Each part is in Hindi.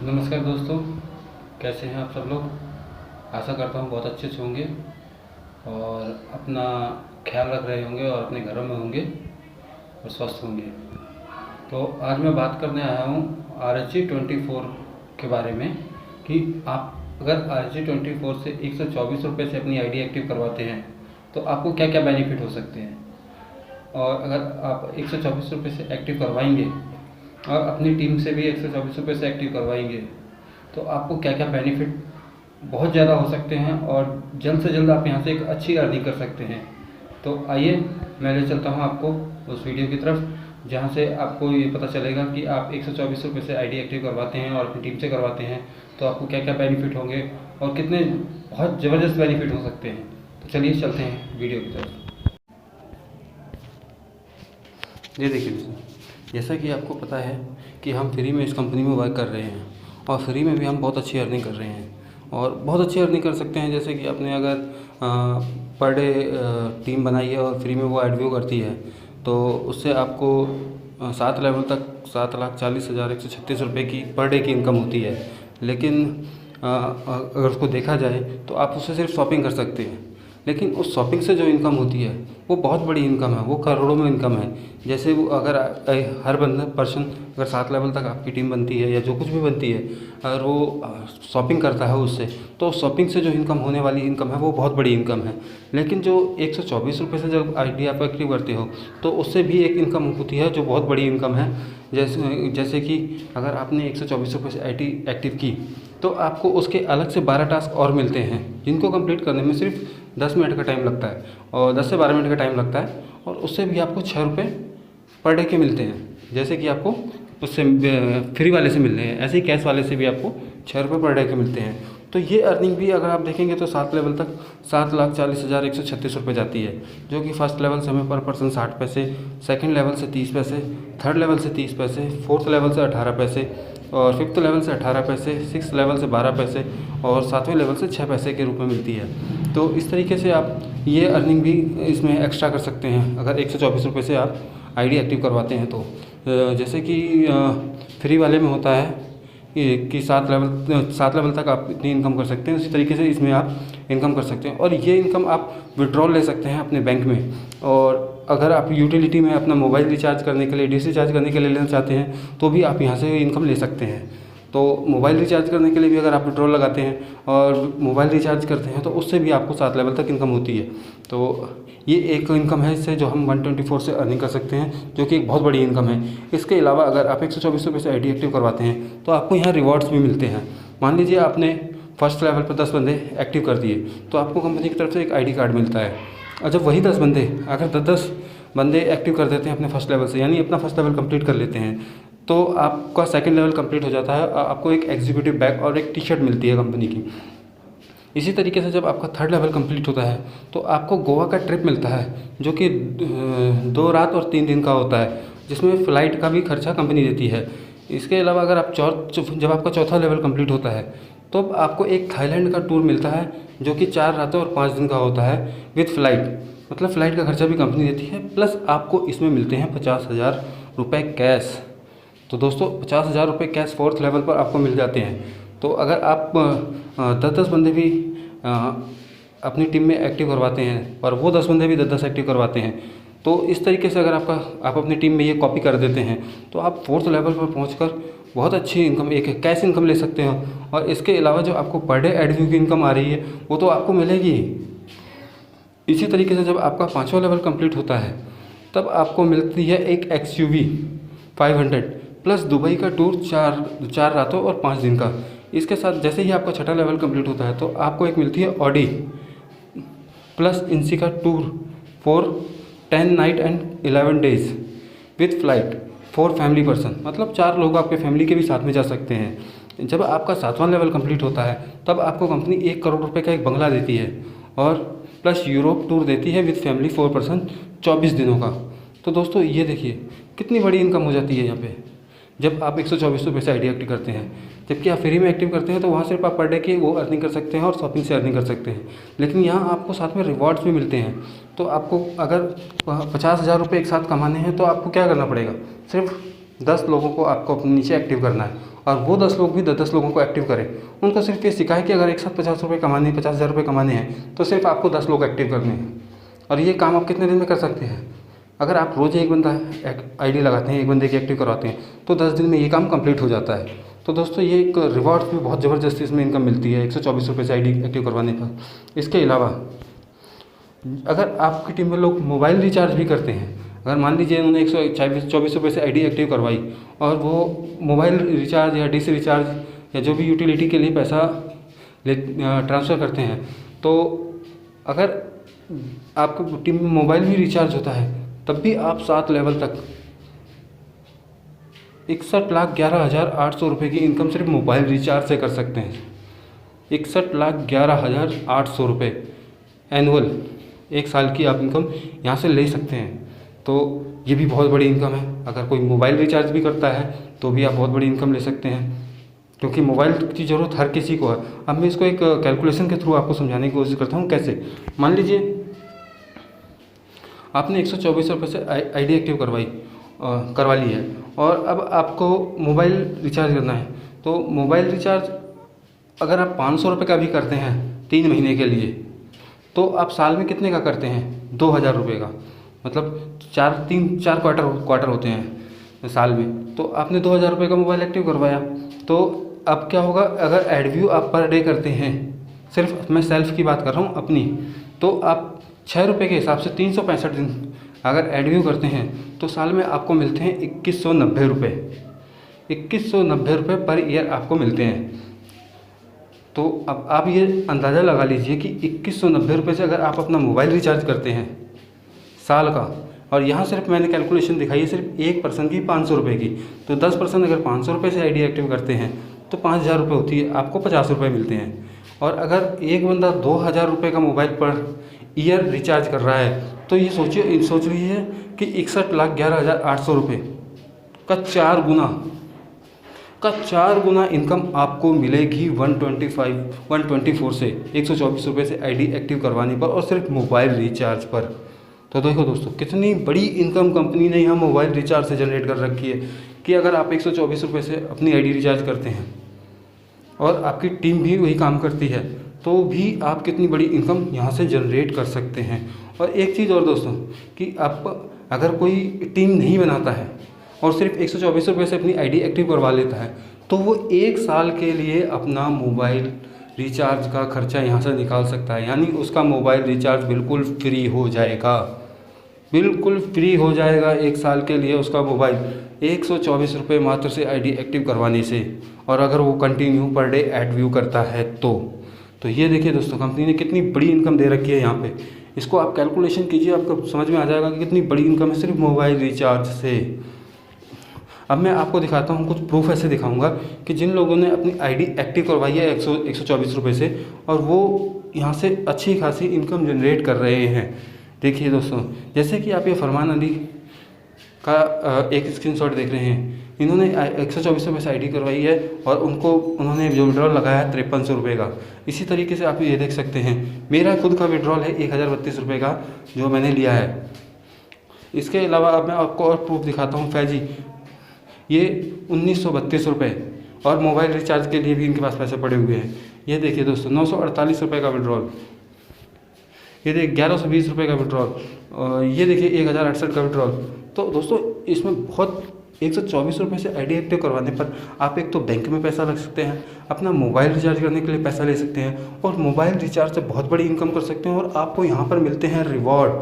नमस्कार दोस्तों, कैसे हैं आप सब लोग। आशा करता हूँ बहुत अच्छे से होंगे और अपना ख्याल रख रहे होंगे और अपने घरों में होंगे और स्वस्थ होंगे। तो आज मैं बात करने आया हूँ RSG24 के बारे में कि आप अगर RSG24 से 124 रुपये से अपनी आईडी एक्टिव करवाते हैं तो आपको क्या क्या बेनिफिट हो सकते हैं, और अगर आप 124 रुपये से एक्टिव करवाएंगे और अपनी टीम से भी 124 रुपये से एक्टिव करवाएंगे तो आपको क्या क्या बेनिफिट बहुत ज़्यादा हो सकते हैं और जल्द से जल्द आप यहाँ से एक अच्छी अर्निंग कर सकते हैं। तो आइए मैं ले चलता हूँ आपको उस वीडियो की तरफ जहाँ से आपको ये पता चलेगा कि आप 124 रुपये से आईडी एक्टिव करवाते हैं और अपनी टीम से करवाते हैं तो आपको क्या क्या बेनिफिट होंगे और कितने बहुत ज़बरदस्त बेनिफिट हो सकते हैं। तो चलिए चलते हैं वीडियो की तरफ। ये देखिए दोस्तों, जैसा कि आपको पता है कि हम फ्री में इस कंपनी में वर्क कर रहे हैं और फ्री में भी हम बहुत अच्छी अर्निंग कर रहे हैं और बहुत अच्छी अर्निंग कर सकते हैं। जैसे कि आपने अगर पर डे टीम बनाई है और फ्री में वो एडव्यू करती है तो उससे आपको 7 लेवल तक 7,40,136 रुपये की पर डे की इनकम होती है। लेकिन अगर उसको देखा जाए तो आप उससे सिर्फ शॉपिंग कर सकते हैं, लेकिन उस शॉपिंग से जो इनकम होती है वो बहुत बड़ी इनकम है, वो करोड़ों में इनकम है। जैसे वो अगर हर बंदा पर्सन अगर 7 लेवल तक आपकी टीम बनती है या जो कुछ भी बनती है, अगर वो शॉपिंग करता है उससे, तो शॉपिंग से जो इनकम होने वाली इनकम है वो बहुत बड़ी इनकम है। लेकिन जो 124 रुपये से जब आईडी आप एक्टिव करते हो तो उससे भी एक इनकम होती है जो बहुत बड़ी इनकम है। जैसे कि अगर आपने 124 रुपये से आईडी एक्टिव की तो आपको उसके अलग से 12 टास्क और मिलते हैं जिनको कंप्लीट करने में सिर्फ 10 मिनट का टाइम लगता है और 10 से 12 मिनट का टाइम लगता है, और उससे भी आपको 6 रुपये पर डे के मिलते हैं। जैसे कि आपको उससे फ्री वाले से मिल रहे हैं, ऐसे ही कैश वाले से भी आपको 6 रुपये पर डे के मिलते हैं। तो ये अर्निंग भी अगर आप देखेंगे तो 7 लेवल तक 7,40,136 रुपये जाती है, जो कि फर्स्ट लेवल से हमें पर पर्सन 60 पैसे, सेकंड लेवल से 30 पैसे, थर्ड लेवल से 30 पैसे, फोर्थ लेवल से 18 पैसे और फिफ्थ लेवल से 18 पैसे, सिक्स लेवल से 12 पैसे और 7वें लेवल से 6 पैसे के रूप में मिलती है। तो इस तरीके से आप ये अर्निंग भी इसमें एक्स्ट्रा कर सकते हैं अगर 124 रुपये से आप आईडी एक्टिव करवाते हैं तो। जैसे कि फ्री वाले में होता है कि 7 लेवल तक आप इतनी इनकम कर सकते हैं, उसी तरीके से इसमें आप इनकम कर सकते हैं और ये इनकम आप विड्रॉल ले सकते हैं अपने बैंक में। और अगर आप यूटिलिटी में अपना मोबाइल रिचार्ज करने के लिए, डिश रिचार्ज करने के लिए लेना चाहते हैं तो भी आप यहाँ से इनकम ले सकते हैं। तो मोबाइल रिचार्ज करने के लिए भी अगर आप विड्रॉल लगाते हैं और मोबाइल रिचार्ज करते हैं तो उससे भी आपको 7 लेवल तक इनकम होती है। तो ये एक इनकम है इससे जो हम 124 से अर्निंग कर सकते हैं, जो कि एक बहुत बड़ी इनकम है। इसके अलावा अगर आप 124 रुपये से आईडी एक्टिव करवाते हैं तो आपको यहाँ रिवॉर्ड्स भी मिलते हैं। मान लीजिए आपने फर्स्ट लेवल पर 10 बंदे एक्टिव कर दिए तो आपको कंपनी की तरफ से एक आईडी कार्ड मिलता है, और जब वही 10 बंदे अगर 10 बंदे एक्टिव कर देते हैं अपने फर्स्ट लेवल से, यानी अपना फर्स्ट लेवल कंप्लीट कर लेते हैं, तो आपका सेकंड लेवल कंप्लीट हो जाता है। आपको एक एग्जीक्यूटिव बैग और एक टी-शर्ट मिलती है कंपनी की। इसी तरीके से जब आपका थर्ड लेवल कंप्लीट होता है तो आपको गोवा का ट्रिप मिलता है, जो कि 2 रात और 3 दिन का होता है, जिसमें फ़्लाइट का भी खर्चा कंपनी देती है। इसके अलावा अगर आप जब आपका चौथा लेवल कंप्लीट होता है तो आपको एक थाईलैंड का टूर मिलता है, जो कि 4 रातों और 5 दिन का होता है विद फ़्लाइट। मतलब फ़्लाइट का खर्चा भी कंपनी देती है, प्लस आपको इसमें मिलते हैं 50,000 रुपये कैश। तो दोस्तों 50,000 रुपये कैश फोर्थ लेवल पर आपको मिल जाते हैं। तो अगर आप 10-10 बंदे भी अपनी टीम में एक्टिव करवाते हैं और वो 10 बंदे भी 10-10 एक्टिव करवाते हैं, तो इस तरीके से अगर आप अपनी टीम में ये कॉपी कर देते हैं तो आप फोर्थ लेवल पर पहुंचकर बहुत अच्छी इनकम, एक कैश इनकम ले सकते हैं। और इसके अलावा जो आपको पर डे एडव्यू की इनकम आ रही है वो तो आपको मिलेगी। इसी तरीके से जब आपका 5वां लेवल कंप्लीट होता है तब आपको मिलती है एक XUV 500 प्लस दुबई का टूर 4 रातों और 5 दिन का। इसके साथ जैसे ही आपका 6वां लेवल कंप्लीट होता है तो आपको एक मिलती है ऑडी प्लस इनसी का tour for 10 night and 11 days with flight for family person. मतलब 4 लोग आपके फैमिली के भी साथ में जा सकते हैं। जब आपका 7वां लेवल कंप्लीट होता है तब आपको कंपनी 1 करोड़ रुपए का एक बंगला देती है और प्लस यूरोप टूर देती है विथ फैमिली 4 पर्सन 24 दिनों का। तो दोस्तों ये देखिए कितनी बड़ी इनकम हो जाती है यहाँ पे जब आप 124 रुपये से आईडी एक्टिव करते हैं। जबकि आप फ्री में एक्टिव करते हैं तो वहाँ सिर्फ आप पर डे की वो अर्निंग कर सकते हैं और शॉपिंग से अर्निंग कर सकते हैं, लेकिन यहाँ आपको साथ में रिवॉर्ड्स भी मिलते हैं। तो आपको अगर 50,000 रुपये एक साथ कमाने हैं तो आपको क्या करना पड़ेगा, सिर्फ 10 लोगों को आपको अपने नीचे एक्टिव करना है और वो 10 लोग भी 10-10 लोगों को एक्टिव करें। उनको सिर्फ ये सिखाएं कि अगर एक साथ 50 रुपये कमाने 50,000 रुपये कमाने हैं तो सिर्फ आपको 10 लोग एक्टिव करने हैं। और ये काम आप कितने दिन में कर सकते हैं? अगर आप रोज़ एक बंदा आईडी लगाते हैं, एक बंदे की एक्टिव करवाते हैं, तो 10 दिन में ये काम कंप्लीट हो जाता है। तो दोस्तों ये एक रिवॉर्ड भी बहुत ज़बरदस्ती इसमें इनकम मिलती है 124 रुपये से आईडी एक्टिव करवाने पर। इसके अलावा अगर आपकी टीम में लोग मोबाइल रिचार्ज भी करते हैं, अगर मान लीजिए उन्होंने 124 रुपये से आईडी एक्टिव करवाई और वो मोबाइल रिचार्ज या डिश रिचार्ज या जो भी यूटिलिटी के लिए पैसा ट्रांसफ़र करते हैं, तो अगर आपकी टीम में मोबाइल भी रिचार्ज होता है तब भी आप 7 लेवल तक 61,11,800 रुपये की इनकम सिर्फ मोबाइल रिचार्ज से कर सकते हैं। 61,11,800 रुपये एनुअल, एक साल की आप इनकम यहाँ से ले सकते हैं। तो ये भी बहुत बड़ी इनकम है। अगर कोई मोबाइल रिचार्ज भी करता है तो भी आप बहुत बड़ी इनकम ले सकते हैं, क्योंकि मोबाइल की ज़रूरत हर किसी को है। अब मैं इसको एक कैलकुलेशन के थ्रू आपको समझाने की कोशिश करता हूँ कैसे। मान लीजिए आपने 124 रुपये से आईडी एक्टिव करवा ली है और अब आपको मोबाइल रिचार्ज करना है। तो मोबाइल रिचार्ज अगर आप 500 रुपये का भी करते हैं 3 महीने के लिए, तो आप साल में कितने का करते हैं? 2,000 रुपये का। मतलब 4 क्वार्टर होते हैं साल में। तो आपने 2,000 रुपये का मोबाइल एक्टिव करवाया, तो अब क्या होगा? अगर एडव्यू आप पर डे करते हैं, सिर्फ मैं सेल्फ की बात कर रहा हूँ अपनी, तो आप 6 रुपये के हिसाब से 365 दिन अगर एडव्यू करते हैं तो साल में आपको मिलते हैं 2190 रुपये। 2190 रुपये पर ईयर आपको मिलते हैं। तो अब आप ये अंदाज़ा लगा लीजिए कि 2190 रुपये से अगर आप अपना मोबाइल रिचार्ज करते हैं साल का, और यहाँ सिर्फ मैंने कैलकुलेशन दिखाई है सिर्फ एक पर्सन की 500 रुपये की, तो 10% अगर 500 रुपये से आईडी एक्टिव करते हैं तो 5,000 रुपये होती है, आपको 50 रुपये मिलते हैं। और अगर एक बंदा 2,000 रुपये का मोबाइल पर ईयर रिचार्ज कर रहा है, तो ये सोच लीजिए कि 61,11,800 रुपये का 4 गुना इनकम आपको मिलेगी 124 से 124 रुपये से आईडी एक्टिव करवाने पर, और सिर्फ मोबाइल रिचार्ज पर। तो देखो दोस्तों कितनी बड़ी इनकम कंपनी ने यहाँ मोबाइल रिचार्ज से जनरेट कर रखी है कि अगर आप 124 रुपये से अपनी आईडी रिचार्ज करते हैं और आपकी टीम भी वही काम करती है, तो भी आप कितनी बड़ी इनकम यहाँ से जनरेट कर सकते हैं। और एक चीज़ और दोस्तों, कि आप अगर कोई टीम नहीं बनाता है और सिर्फ 124 रुपये से अपनी आईडी एक्टिव करवा लेता है, तो वो 1 साल के लिए अपना मोबाइल रिचार्ज का खर्चा यहाँ से निकाल सकता है। यानी उसका मोबाइल रिचार्ज बिल्कुल फ्री हो जाएगा, बिल्कुल फ्री हो जाएगा 1 साल के लिए उसका मोबाइल 124 रुपये मात्र से आईडी एक्टिव करवाने से। और अगर वो कंटिन्यू पर डे एडव्यू करता है तो ये देखिए दोस्तों कंपनी ने कितनी बड़ी इनकम दे रखी है यहाँ पे। इसको आप कैलकुलेशन कीजिए, आपको समझ में आ जाएगा कि कितनी बड़ी इनकम है सिर्फ मोबाइल रिचार्ज से। अब मैं आपको दिखाता हूँ, कुछ प्रूफ ऐसे दिखाऊंगा कि जिन लोगों ने अपनी आईडी एक्टिव करवाई है 124 रुपये से, और वो यहाँ से अच्छी खासी इनकम जनरेट कर रहे हैं। देखिए दोस्तों, जैसे कि आप ये फरमान अली का एक स्क्रीनशॉट देख रहे हैं, इन्होंने 124 रुपये से आईडी करवाई है और उन्होंने जो विड्रॉल लगाया है 5300 रुपये का। इसी तरीके से आप ये देख सकते हैं, मेरा खुद का विड्रॉल है 1032 रुपये का जो मैंने लिया है। इसके अलावा अब मैं आपको और प्रूफ दिखाता हूँ। फैजी ये 1932 रुपये, और मोबाइल रिचार्ज के लिए भी इनके पास पैसे पड़े हुए हैं। ये देखिए दोस्तों 948 रुपये का विड्रॉल, ये देखिए 1120 रुपये का विड्रॉल, और ये देखिए 1068 का विड्रॉल। तो दोस्तों इसमें बहुत 124 रुपये से आईडी एक्टिव करवाने पर आप एक तो बैंक में पैसा रख सकते हैं, अपना मोबाइल रिचार्ज करने के लिए पैसा ले सकते हैं, और मोबाइल रिचार्ज से बहुत बड़ी इनकम कर सकते हैं। और आपको यहाँ पर मिलते हैं रिवॉर्ड,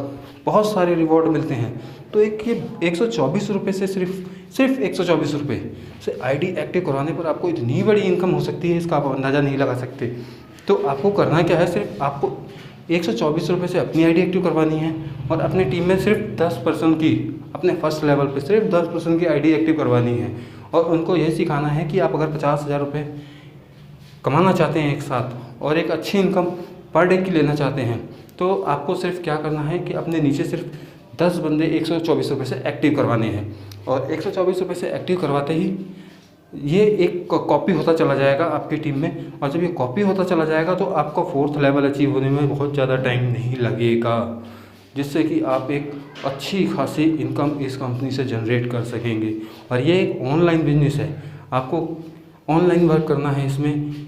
बहुत सारे रिवॉर्ड मिलते हैं। तो एक ये 124 रुपये से सिर्फ 124 रुपये से आईडी एक्टिव करवाने पर आपको इतनी बड़ी इनकम हो सकती है, इसका आप अंदाज़ा नहीं लगा सकते। तो आपको करना क्या है, सिर्फ आपको 124 रुपये से अपनी आईडी एक्टिव करवानी है और अपनी टीम में सिर्फ 10% की, अपने फर्स्ट लेवल पे सिर्फ 10% की आईडी एक्टिव करवानी है। और उनको यह सिखाना है कि आप अगर 50,000 रुपये कमाना चाहते हैं एक साथ और एक अच्छी इनकम पर डे की लेना चाहते हैं, तो आपको सिर्फ क्या करना है कि अपने नीचे सिर्फ 10 बंदे 124 रुपये से एक्टिव करवाने हैं। और 124 रुपये से एक्टिव करवाते ही ये एक कॉपी होता चला जाएगा आपकी टीम में, और जब ये कॉपी होता चला जाएगा तो आपका 4th लेवल अचीव होने में बहुत ज़्यादा टाइम नहीं लगेगा, जिससे कि आप एक अच्छी खासी इनकम इस कंपनी से जनरेट कर सकेंगे। और ये एक ऑनलाइन बिजनेस है, आपको ऑनलाइन वर्क करना है इसमें।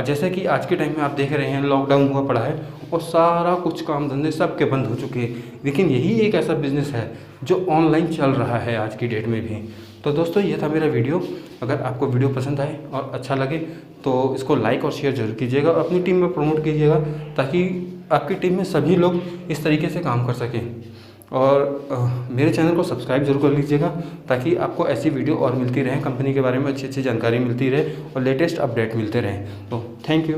जैसे कि आज के टाइम में आप देख रहे हैं लॉकडाउन हुआ पड़ा है और सारा कुछ काम धंधे सब के बंद हो चुके हैं, लेकिन यही एक ऐसा बिज़नेस है जो ऑनलाइन चल रहा है आज की डेट में भी। तो दोस्तों ये था मेरा वीडियो। अगर आपको वीडियो पसंद आए और अच्छा लगे तो इसको लाइक और शेयर जरूर कीजिएगा और अपनी टीम में प्रमोट कीजिएगा, ताकि आपकी टीम में सभी लोग इस तरीके से काम कर सकें। और मेरे चैनल को सब्सक्राइब जरूर कर लीजिएगा, ताकि आपको ऐसी वीडियो और मिलती रहें, कंपनी के बारे में अच्छी अच्छी जानकारी मिलती रहे और लेटेस्ट अपडेट मिलते रहें। तो थैंक यू।